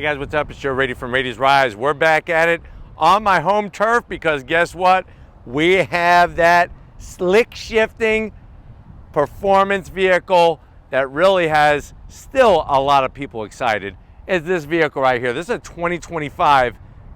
guys, what's up? It's Joe Rady from Rady's Rise. We're back at it on my home turf because guess what? We have that slick shifting performance vehicle that really has still a lot of people excited. Is this vehicle right here. This is a 2025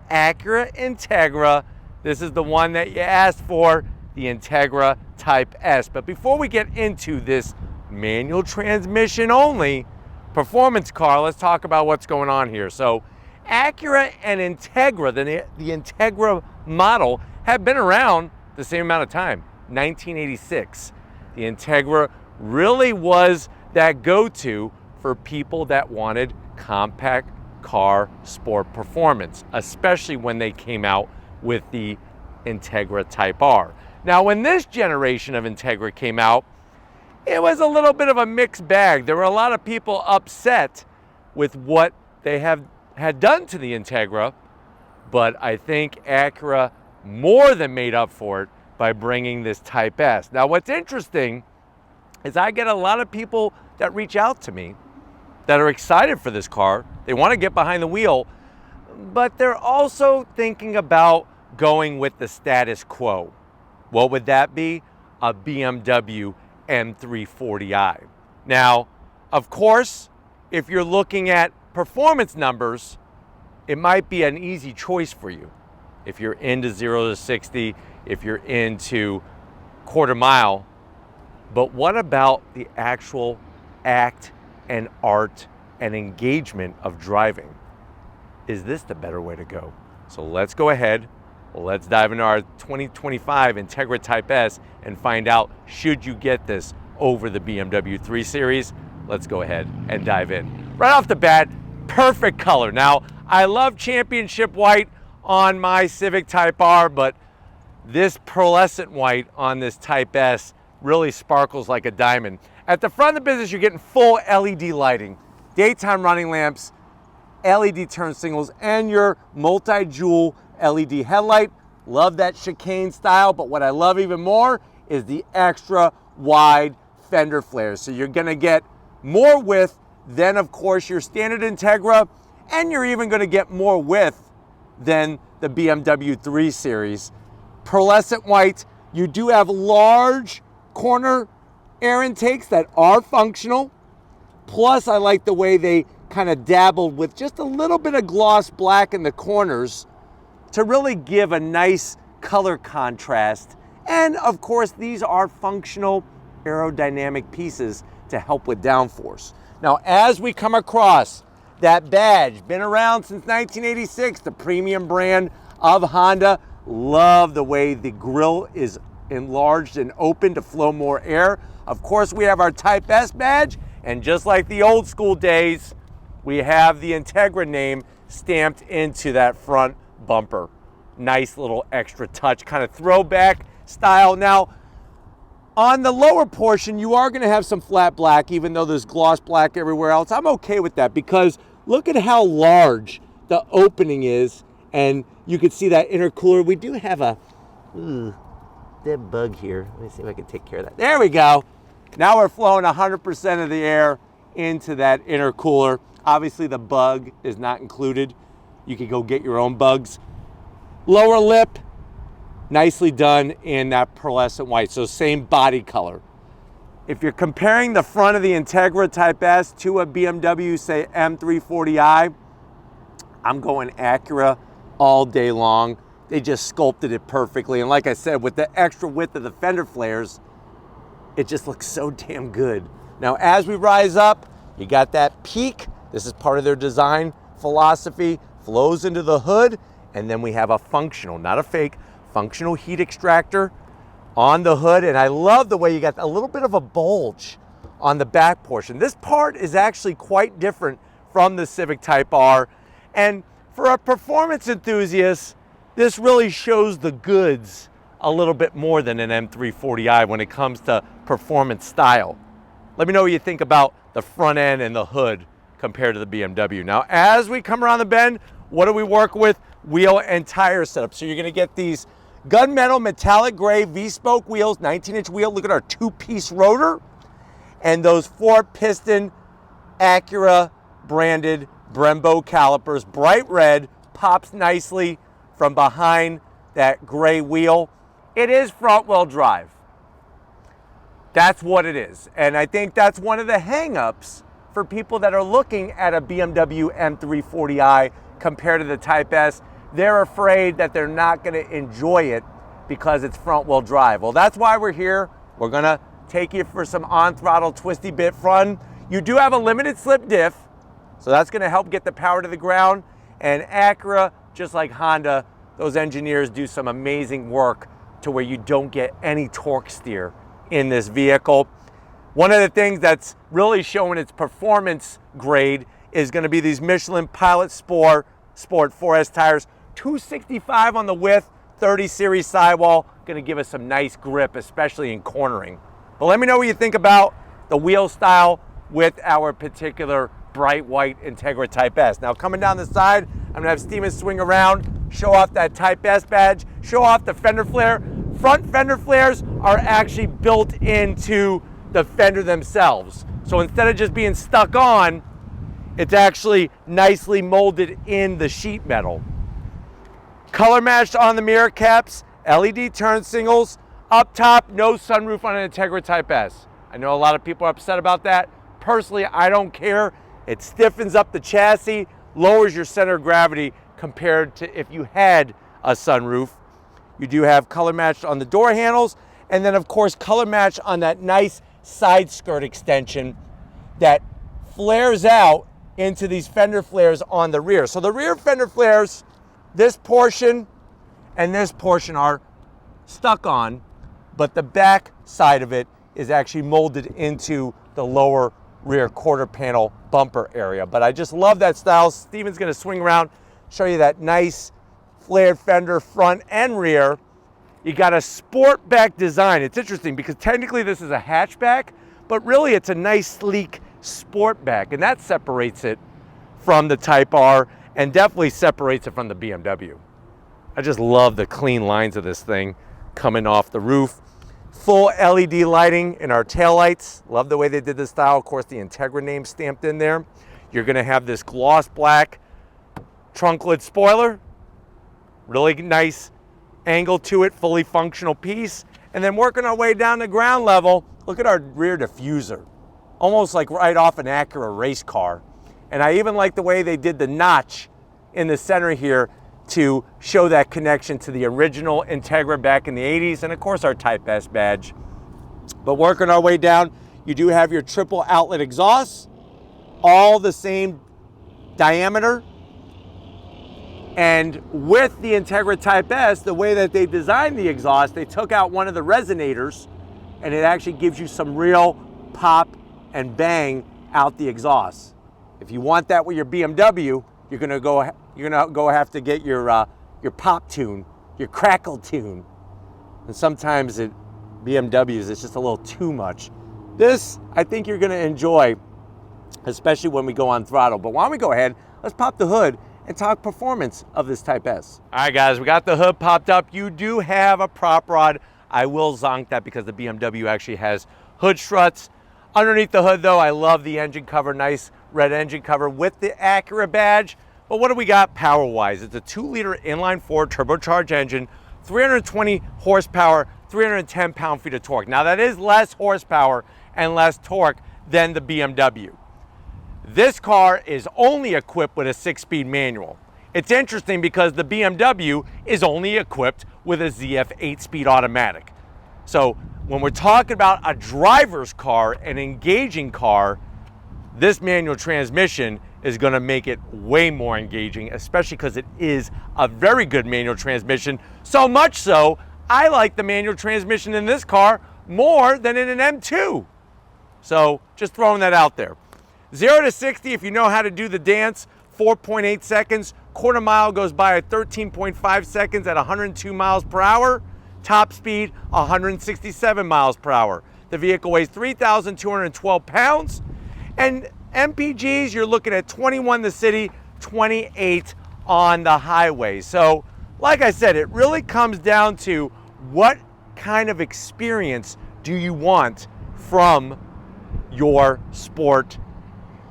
Acura Integra. This is the one that you asked for, the Integra Type S. But before we get into this manual transmission only performance car, let's talk about what's going on here. So Acura and Integra, the Integra model, have been around the same amount of time, 1986. The Integra really was that go-to for people that wanted compact car sport performance, especially when they came out with the Integra Type R. Now, when this generation of Integra came out, it was a little bit of a mixed bag. There were a lot of people upset with what they had done to the Integra, but I think Acura more than made up for it by bringing this Type S. Now, what's interesting is I get a lot of people that reach out to me that are excited for this car. They want to get behind the wheel, but they're also thinking about going with the status quo. What would that be? A BMW M340i. Now, of course, if you're looking at performance numbers, it might be an easy choice for you. If you're into 0 to 60, if you're into quarter mile, but what about the actual act and art and engagement of driving? Is this the better way to go? So let's go ahead. Let's dive into our 2025 Integra Type S and find out, should you get this over the BMW 3 Series? Let's go ahead and dive in. Right off the bat, perfect color. Now, I love championship white on my Civic Type R, but this pearlescent white on this Type S really sparkles like a diamond. At the front of the business, you're getting full LED lighting, daytime running lamps, LED turn signals, and your multi-jewel LED headlight. Love that chicane style, but what I love even more is the extra wide fender flares. So you're gonna get more width than, of course, your standard Integra, and you're even gonna get more width than the BMW 3 Series. Pearlescent white, you do have large corner air intakes that are functional. Plus, I like the way they kind of dabbled with just a little bit of gloss black in the corners to really give a nice color contrast. And of course, these are functional aerodynamic pieces to help with downforce. Now, as we come across that badge, been around since 1986, the premium brand of Honda. Love the way the grille is enlarged and open to flow more air. Of course, we have our Type S badge, and just like the old school days, we have the Integra name stamped into that front bumper. Nice little extra touch, kind of throwback style. Now, on the lower portion, you are going to have some flat black, even though there's gloss black everywhere else. I'm okay with that because look at how large the opening is, and you can see that intercooler. We do have a dead bug here. Let me see if I can take care of that. There we go. Now we're flowing 100% of the air into that intercooler. Obviously, the bug is not included. You can go get your own bugs. Lower lip, nicely done in that pearlescent white, so same body color. If you're comparing the front of the Integra Type S to a BMW, say M340i, I'm going Acura all day long. They just sculpted it perfectly. And like I said, with the extra width of the fender flares, it just looks so damn good. Now, as we rise up, you got that peak. This is part of their design philosophy, flows into the hood, and then we have a functional, not a fake, functional heat extractor on the hood. And I love the way you got a little bit of a bulge on the back portion. This part is actually quite different from the Civic Type R. And for a performance enthusiast, this really shows the goods a little bit more than an M340i when it comes to performance style. Let me know what you think about the front end and the hood compared to the BMW. Now, as we come around the bend, what do we work with? Wheel and tire setup. So you're gonna get these gunmetal metallic gray V-spoke wheels, 19-inch wheel. Look at our two-piece rotor and those 4-piston Acura branded Brembo calipers, bright red, pops nicely from behind that gray wheel. It is front wheel drive. That's what it is. And I think that's one of the hang-ups for people that are looking at a BMW M340i compared to the Type S. They're afraid that they're not going to enjoy it because it's front wheel drive. Well, that's why we're here. We're going to take you for some on-throttle twisty bit fun. You do have a limited slip diff, so that's going to help get the power to the ground. And Acura, just like Honda, those engineers do some amazing work to where you don't get any torque steer in this vehicle. One of the things that's really showing its performance grade is going to be these Michelin Pilot Sport 4S tires, 265 on the width, 30 series sidewall, going to give us some nice grip, especially in cornering. But let me know what you think about the wheel style with our particular bright white Integra Type S. Now coming down the side, I'm going to have Steven swing around, show off that Type S badge, show off the fender flare. Front fender flares are actually built into the fender themselves. So instead of just being stuck on, it's actually nicely molded in the sheet metal. Color matched on the mirror caps, LED turn signals. Up top, no sunroof on an Integra Type S. I know a lot of people are upset about that. Personally, I don't care. It stiffens up the chassis, lowers your center of gravity compared to if you had a sunroof. You do have color matched on the door handles, and then of course color match on that nice side skirt extension that flares out into these fender flares on the rear. So the rear fender flares, this portion and this portion are stuck on, but the back side of it is actually molded into the lower rear quarter panel bumper area. But I just love that style. Steven's gonna swing around, show you that nice flared fender front and rear. You got a sportback design. It's interesting because technically this is a hatchback, but really it's a nice sleek sportback, and that separates it from the Type R and definitely separates it from the BMW. I just love the clean lines of this thing coming off the roof. Full LED lighting in our taillights. Love the way they did this style. Of course, the Integra name stamped in there. You're gonna have this gloss black trunk lid spoiler. Really nice angle to it, fully functional piece. And then working our way down to ground level, look at our rear diffuser. Almost like right off an Acura race car. And I even like the way they did the notch in the center here to show that connection to the original Integra back in the 80s, and of course our Type S badge. But working our way down, you do have your triple outlet exhaust, all the same diameter. And with the Integra Type S, the way that they designed the exhaust, they took out one of the resonators, and it actually gives you some real pop and bang out the exhaust. If you want that with your BMW, you're gonna go have to get your pop tune, your crackle tune. And sometimes at BMWs, it's just a little too much. This, I think you're gonna enjoy, especially when we go on throttle. But why don't we go ahead, let's pop the hood and talk performance of this Type S. All right, guys, we got the hood popped up. You do have a prop rod. I will zonk that because the BMW actually has hood struts. Underneath the hood, though, I love the engine cover, nice red engine cover with the Acura badge. But what do we got power-wise? It's a 2-liter inline-4 turbocharged engine, 320 horsepower, 310 pound-feet of torque. Now, that is less horsepower and less torque than the BMW. This car is only equipped with a 6-speed manual. It's interesting because the BMW is only equipped with a ZF 8-speed automatic. So when we're talking about a driver's car, an engaging car, this manual transmission is going to make it way more engaging, especially because it is a very good manual transmission. So much so, I like the manual transmission in this car more than in an M2. So just throwing that out there. 0 to 60, if you know how to do the dance, 4.8 seconds. Quarter mile goes by at 13.5 seconds at 102 miles per hour. Top speed, 167 miles per hour. The vehicle weighs 3,212 pounds. And MPGs, you're looking at 21 in the city, 28 on the highway. So, like I said, it really comes down to what kind of experience do you want from your sport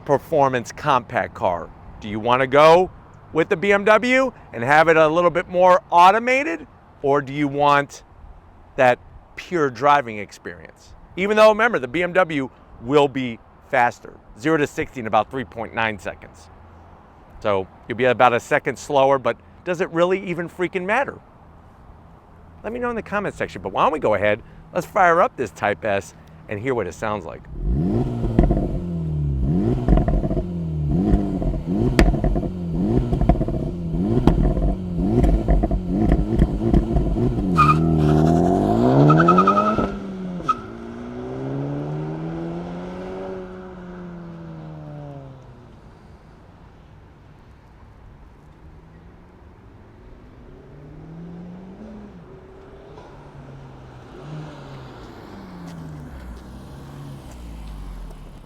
performance compact car. Do you want to go with the BMW and have it a little bit more automated, or do you want that pure driving experience? Even though, remember, the BMW will be faster. 0 to 60 in about 3.9 seconds. So you'll be about a second slower, but does it really even freaking matter? Let me know in the comment section. But why don't we go ahead, let's fire up this Type S and hear what it sounds like.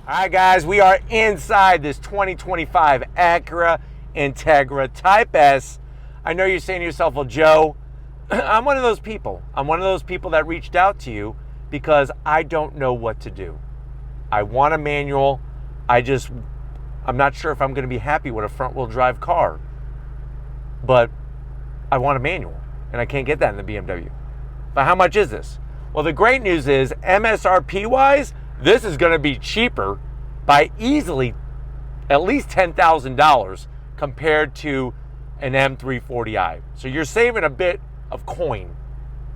All right, guys, we are inside this 2025 Acura Integra Type S. I know you're saying to yourself, well, Joe, I'm one of those people. I'm one of those people that reached out to you because I don't know what to do. I want a manual. I'm not sure if I'm going to be happy with a front-wheel drive car, but I want a manual, and I can't get that in the BMW. But how much is this? Well, the great news is MSRP-wise, this is going to be cheaper by easily at least $10,000 compared to an M340i. So you're saving a bit of coin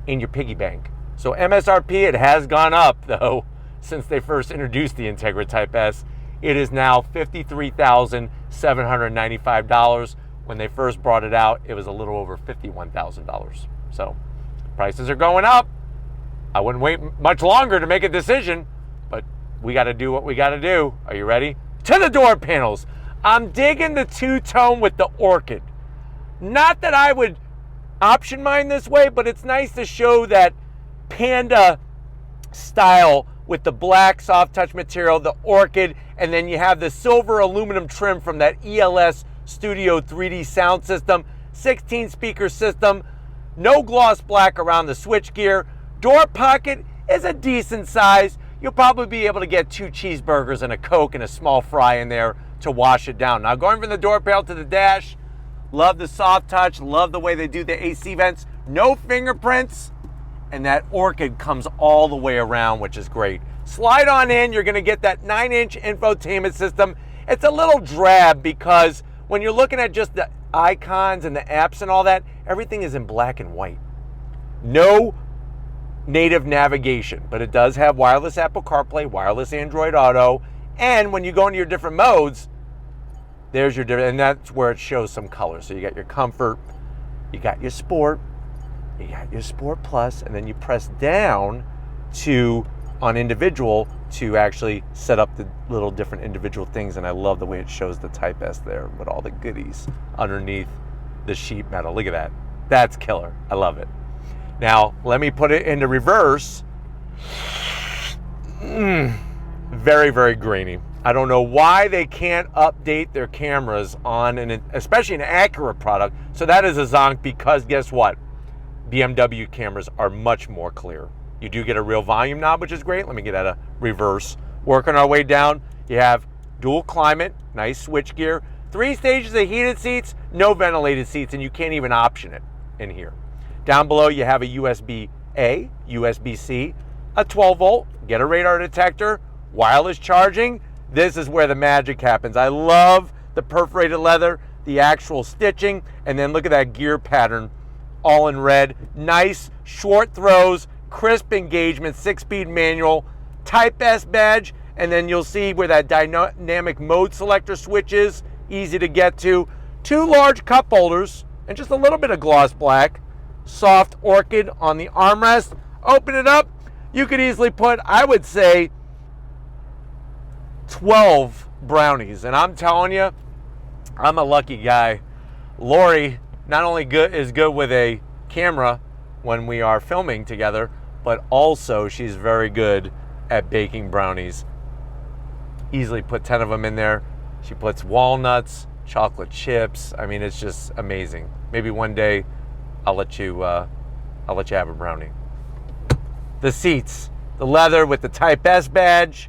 in your piggy bank. So MSRP, it has gone up though since they first introduced the Integra Type S. It is now $53,795. When they first brought it out, it was a little over $51,000. So prices are going up. I wouldn't wait much longer to make a decision, but we got to do what we got to do. Are you ready? To the door panels. I'm digging the two-tone with the orchid. Not that I would option mine this way, but it's nice to show that panda style with the black soft touch material, the orchid, and then you have the silver aluminum trim from that ELS Studio 3D sound system, 16 speaker system, no gloss black around the switchgear. Door pocket is a decent size. You'll probably be able to get 2 cheeseburgers and a Coke and a small fry in there to wash it down. Now, going from the door panel to the dash, love the soft touch, love the way they do the AC vents, no fingerprints, and that orchid comes all the way around, which is great. Slide on in, you're gonna get that 9-inch infotainment system. It's a little drab because when you're looking at just the icons and the apps and all that, everything is in black and white. No native navigation, but it does have wireless Apple CarPlay, wireless Android Auto, and when you go into your different modes, there's your different, and that's where it shows some color. So you got your comfort, you got your sport, you got your sport plus, and then you press down on individual to actually set up the little different individual things. And I love the way it shows the Type S there with all the goodies underneath the sheet metal. Look at that. That's killer. I love it. Now, let me put it into reverse. Very, very grainy. I don't know why they can't update their cameras on, especially an Acura product. So that is a zonk because guess what? BMW cameras are much more clear. You do get a real volume knob, which is great. Let me get out of reverse. Working our way down, you have dual climate, nice switch gear, 3 stages of heated seats, no ventilated seats, and you can't even option it in here. Down below, you have a USB-A, USB-C, a 12-volt, get a radar detector, wireless charging. This is where the magic happens. I love the perforated leather, the actual stitching, and then look at that gear pattern, all in red. Nice, short throws, crisp engagement, 6-speed manual, Type S badge, and then you'll see where that dynamic mode selector switch is, easy to get to. 2 large cup holders, and just a little bit of gloss black. Soft orchid on the armrest. Open it up, you could easily put, I would say, 12 brownies. And I'm telling you, I'm a lucky guy. Lori not only is good with a camera when we are filming together, but also she's very good at baking brownies. Easily put 10 of them in there. She puts walnuts, chocolate chips. I mean, it's just amazing. Maybe one day I'll let you have a brownie. The seats, the leather with the Type S badge,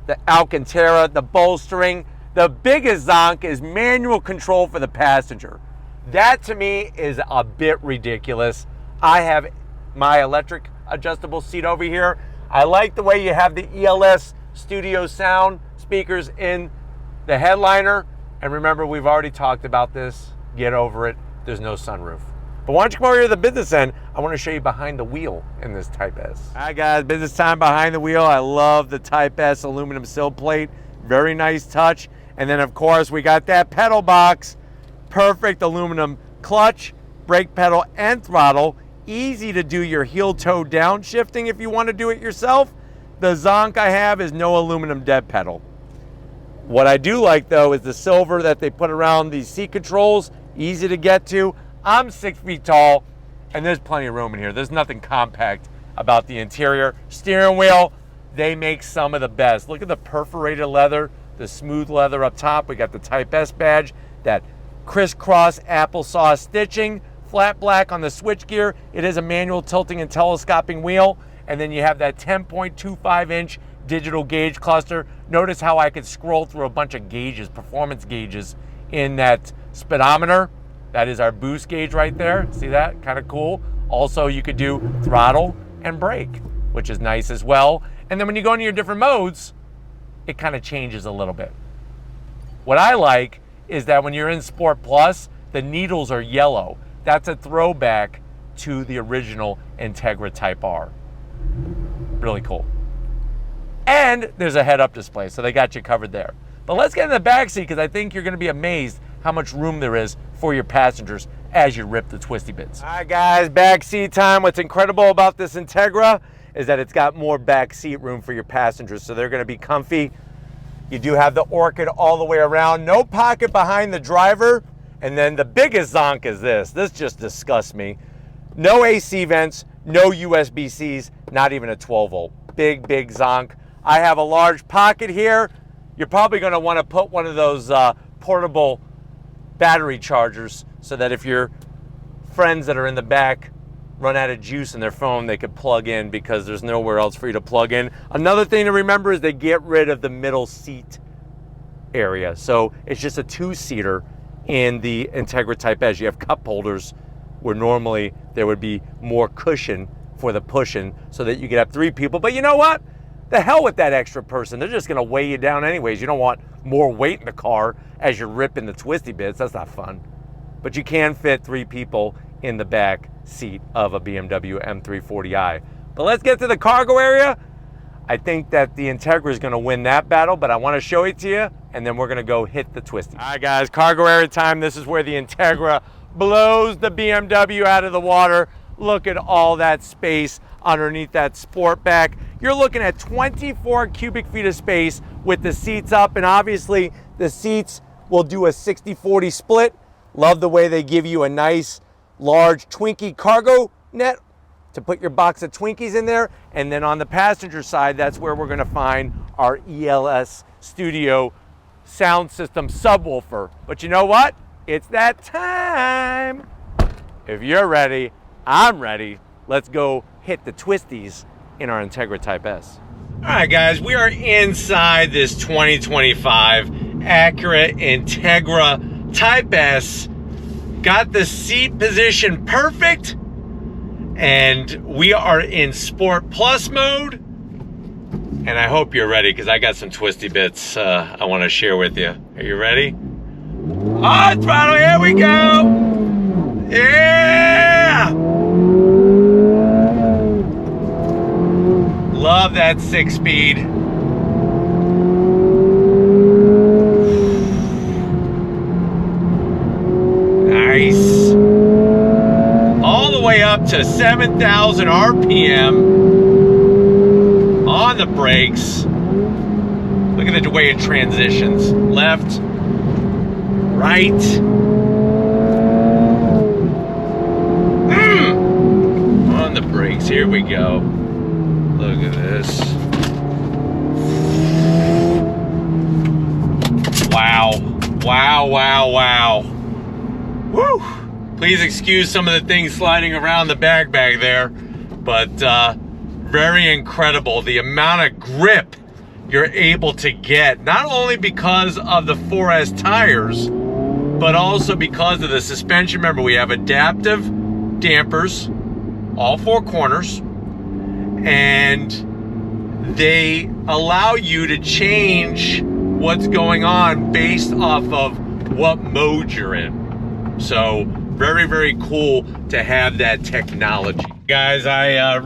the Alcantara, the bolstering, The biggest zonk is manual control for the passenger. That to me is a bit ridiculous. I have my electric adjustable seat over here. I like the way you have the ELS studio sound speakers in the headliner. And remember, we've already talked about this. Get over it. There's no sunroof. But why don't you come over here to the business end? I want to show you behind the wheel in this Type S. All right, guys, business time behind the wheel. I love the Type S aluminum sill plate. Very nice touch. And then, of course, we got that pedal box. Perfect aluminum clutch, brake pedal, and throttle. Easy to do your heel-toe downshifting if you want to do it yourself. The zonk I have is no aluminum dead pedal. What I do like, though, is the silver that they put around these seat controls. Easy to get to. I'm 6 feet tall, and there's plenty of room in here. There's nothing compact about the interior. Steering wheel, they make some of the best. Look at the perforated leather, the smooth leather up top. We got the Type S badge, that crisscross applesauce stitching, flat black on the switchgear. It is a manual tilting and telescoping wheel. And then you have that 10.25-inch digital gauge cluster. Notice how I could scroll through a bunch of gauges, performance gauges in that speedometer. That is our boost gauge right there. See that? Kind of cool. Also, you could do throttle and brake, which is nice as well. And then when you go into your different modes, it kind of changes a little bit. What I like is that when you're in Sport Plus, the needles are yellow. That's a throwback to the original Integra Type R. Really cool. And there's a head-up display, so they got you covered there. But let's get in the back seat, because I think you're going to be amazed how much room there is for your passengers as you rip the twisty bits. All right, guys, back seat time. What's incredible about this Integra is that it's got more back seat room for your passengers, so they're going to be comfy. You do have the Orchid all the way around. No pocket behind the driver. And then the biggest zonk is this. This just disgusts me. No AC vents, no USB-Cs, not even a 12-volt. Big, big zonk. I have a large pocket here. You're probably going to want to put one of those portable battery chargers so that if your friends that are in the back run out of juice in their phone, they could plug in, because there's nowhere else for you to plug in. Another thing to remember is they get rid of the middle seat area. So it's just a two-seater in the Integra Type S. You have cup holders where normally there would be more cushion for the pushing so that you could have 3 people. But you know what? The hell with that extra person. They're just going to weigh you down anyways. You don't want more weight in the car as you're ripping the twisty bits. That's not fun. But you can fit 3 people in the back seat of a BMW M340i. But let's get to the cargo area. I think that the Integra is going to win that battle, but I want to show it to you, and then we're going to go hit the twisty. All right, guys, cargo area time. This is where the Integra blows the BMW out of the water. Look at all that space underneath that Sportback. You're looking at 24 cubic feet of space with the seats up, and obviously the seats will do a 60-40 split. Love the way they give you a nice large Twinkie cargo net to put your box of Twinkies in there. And then on the passenger side, that's where we're gonna find our ELS Studio sound system subwoofer. But you know what? It's that time. If you're ready, I'm ready. Let's go hit the twisties in our Integra Type S. All right, guys, we are inside this 2025 Acura Integra Type S. Got the seat position perfect, and we are in Sport Plus mode. And I hope you're ready, because I got some twisty bits I want to share with you. Are you ready? Oh, throttle, here we go. Yeah! Love that 6-speed. Nice. All the way up to 7,000 RPM on the brakes. Look at the way it transitions. Left, right. On the brakes, here we go. Look at this. Wow. Wow, wow, wow. Woo! Please excuse some of the things sliding around the bag there, but very incredible. The amount of grip you're able to get, not only because of the 4S tires, but also because of the suspension. Remember, we have adaptive dampers, all four corners, and they allow you to change what's going on based off of what mode you're in. So very, very cool to have that technology. Guys, I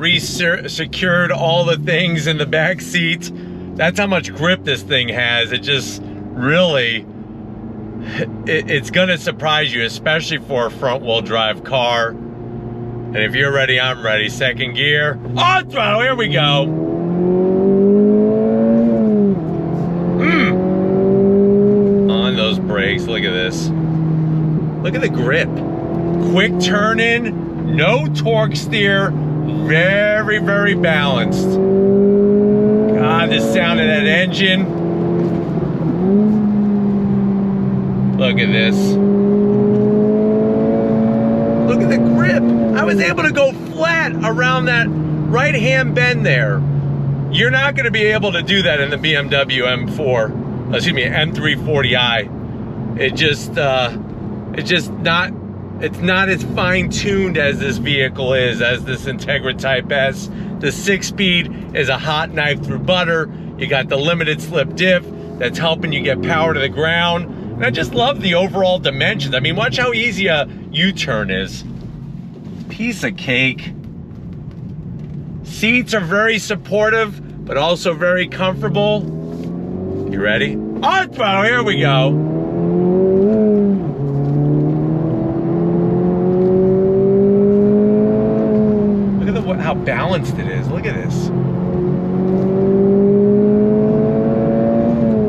secured all the things in the back seat. That's how much grip this thing has. It just really, it's gonna surprise you, especially for a front wheel drive car. And if you're ready, I'm ready. Second gear, on throttle, here we go. On those brakes, look at this. Look at the grip. Quick turn in, no torque steer, very, very balanced. God, the sound of that engine. Look at this. Look at the grip. I was able to go flat around that right-hand bend there. You're not going to be able to do that in the BMW M340i. It's not as fine-tuned as this vehicle is, as this Integra Type S. The 6-speed is a hot knife through butter. You got the limited slip diff that's helping you get power to the ground. And I just love the overall dimensions. I mean, watch how easy a U-turn is. Piece of cake. Seats are very supportive, but also very comfortable. You ready? On throttle, here we go. Look at how balanced it is. Look at this.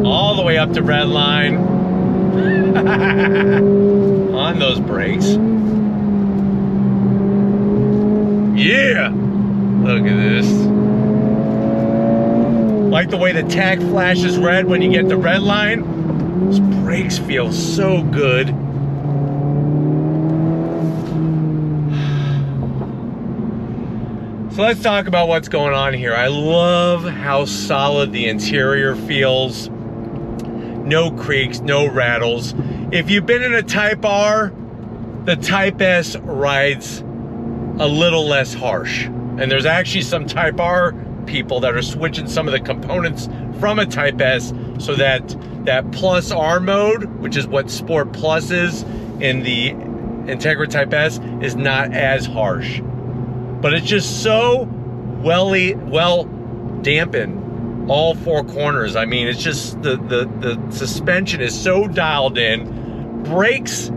All the way up to red line. On those brakes. Yeah! Look at this. Like the way the tag flashes red when you get the red line. Those brakes feel so good. So let's talk about what's going on here. I love how solid the interior feels. No creaks, no rattles. If you've been in a Type R, the Type S rides a little less harsh. And there's actually some Type R people that are switching some of the components from a Type S so that that Plus R mode, which is what Sport Plus is in the Integra Type S, is not as harsh. But it's just so well dampened, all four corners. I mean, it's just the suspension is so dialed in. Brakes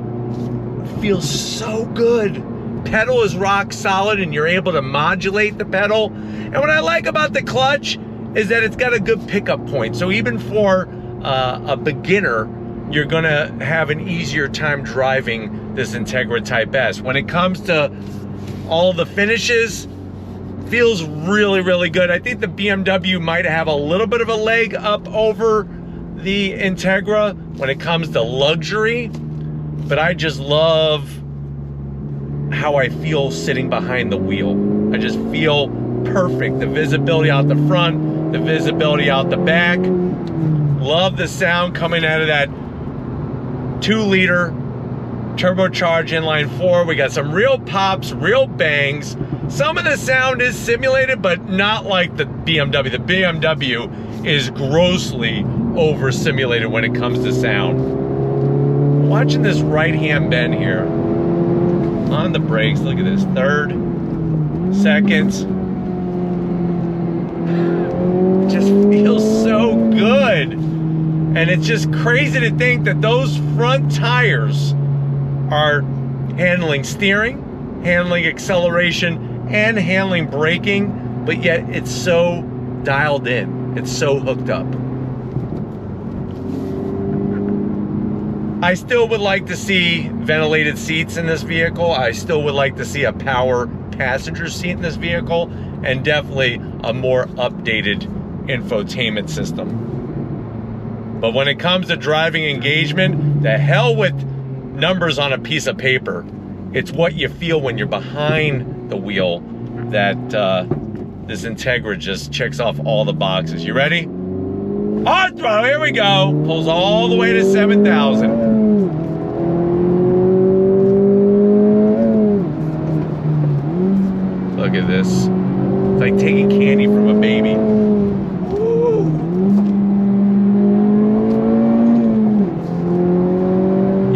feel so good. Pedal is rock solid and you're able to modulate the pedal. And what I like about the clutch is that it's got a good pickup point. So even for a beginner, you're gonna have an easier time driving this Integra Type S. When it comes to all the finishes, feels really, really good. I think the BMW might have a little bit of a leg up over the Integra when it comes to luxury, but I just love how I feel sitting behind the wheel. I just feel perfect. The visibility out the front, the visibility out the back. Love the sound coming out of that 2-liter turbocharged inline 4. We got some real pops, real bangs. Some of the sound is simulated, but not like the BMW. The BMW is grossly over simulated when it comes to sound. Watching this right-hand bend here. On the brakes, look at this. Third, second. Just feels so good. And it's just crazy to think that those front tires are handling steering, handling acceleration, and handling braking, but yet it's so dialed in. It's so hooked up. I still would like to see ventilated seats in this vehicle. I still would like to see a power passenger seat in this vehicle, and definitely a more updated infotainment system. But when it comes to driving engagement, the hell with numbers on a piece of paper. It's what you feel when you're behind the wheel that this Integra just checks off all the boxes. You ready? On throttle, here we go. Pulls all the way to 7,000. Look at this. It's like taking candy from a baby. Woo.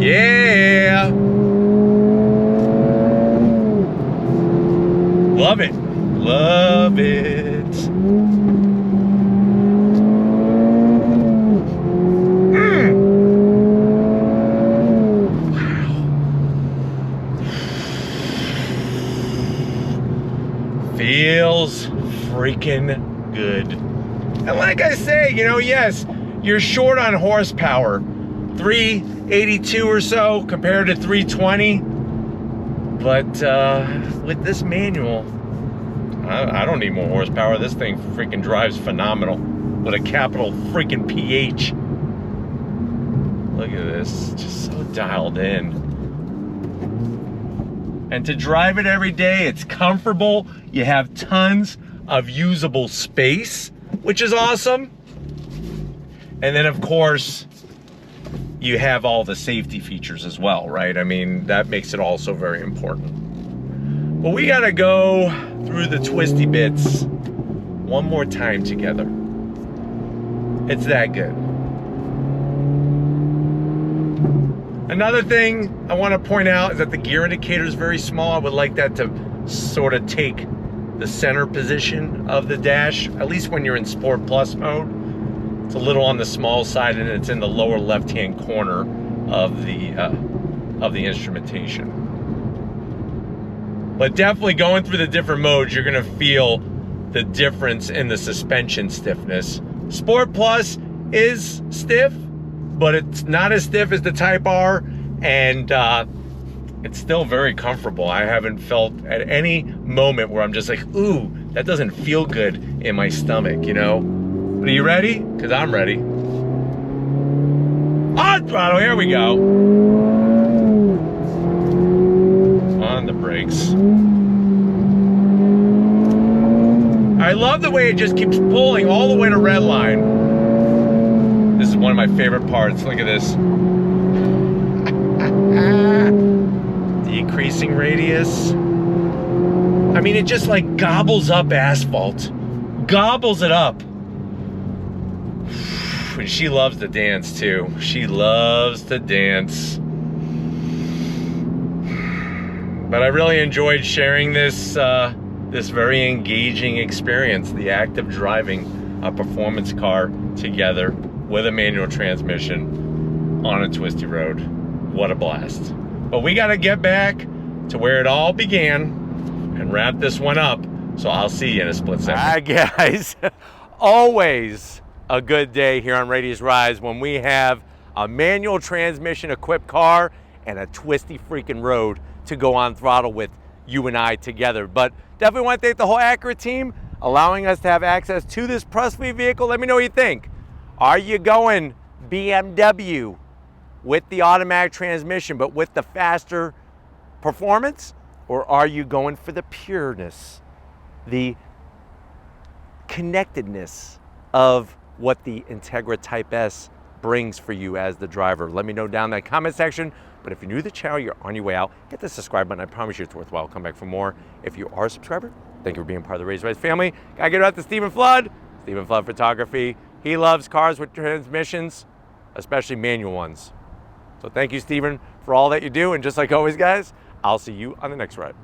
Yeah. Love it. Love it. Feels freaking good. And like I say, you know, yes, you're short on horsepower. 382 or so compared to 320. But with this manual, I don't need more horsepower. This thing freaking drives phenomenal with a capital freaking PH. Look at this, just so dialed in. And to drive it every day, it's comfortable. You have tons of usable space, which is awesome. And then of course, you have all the safety features as well, right? I mean, that makes it also very important. But we gotta go through the twisty bits one more time together. It's that good. Another thing I want to point out is that the gear indicator is very small. I would like that to sort of take the center position of the dash, at least when you're in Sport Plus mode. It's a little on the small side, and it's in the lower left-hand corner of the instrumentation. But definitely going through the different modes, you're going to feel the difference in the suspension stiffness. Sport Plus is stiff, but it's not as stiff as the Type R, and it's still very comfortable. I haven't felt at any moment where I'm just like, ooh, that doesn't feel good in my stomach, you know? But are you ready? Because I'm ready. On throttle, here we go. On the brakes. I love the way it just keeps pulling all the way to red line. This is one of my favorite parts. Look at this. Decreasing radius. I mean, it just like gobbles up asphalt. Gobbles it up. And she loves to dance too. She loves to dance. But I really enjoyed sharing this this very engaging experience, the act of driving a performance car together with a manual transmission on a twisty road. What a blast. But we got to get back to where it all began and wrap this one up. So I'll see you in a split second. All right, guys. Always a good day here on Radius Rise when we have a manual transmission equipped car and a twisty freaking road to go on throttle with you and I together. But definitely want to thank the whole Acura team allowing us to have access to this press fleet vehicle. Let me know what you think. Are you going BMW with the automatic transmission but with the faster performance? Or are you going for the pureness, the connectedness of what the Integra Type S brings for you as the driver? Let me know down in that comment section. But if you're new to the channel, you're on your way out, hit the subscribe button. I promise you it's worthwhile. Come back for more. If you are a subscriber, thank you for being part of the Radius Rise family. Gotta get it out to Stephen Flood. Stephen Flood Photography. He loves cars with transmissions, especially manual ones. So thank you, Stephen, for all that you do. And just like always, guys, I'll see you on the next ride.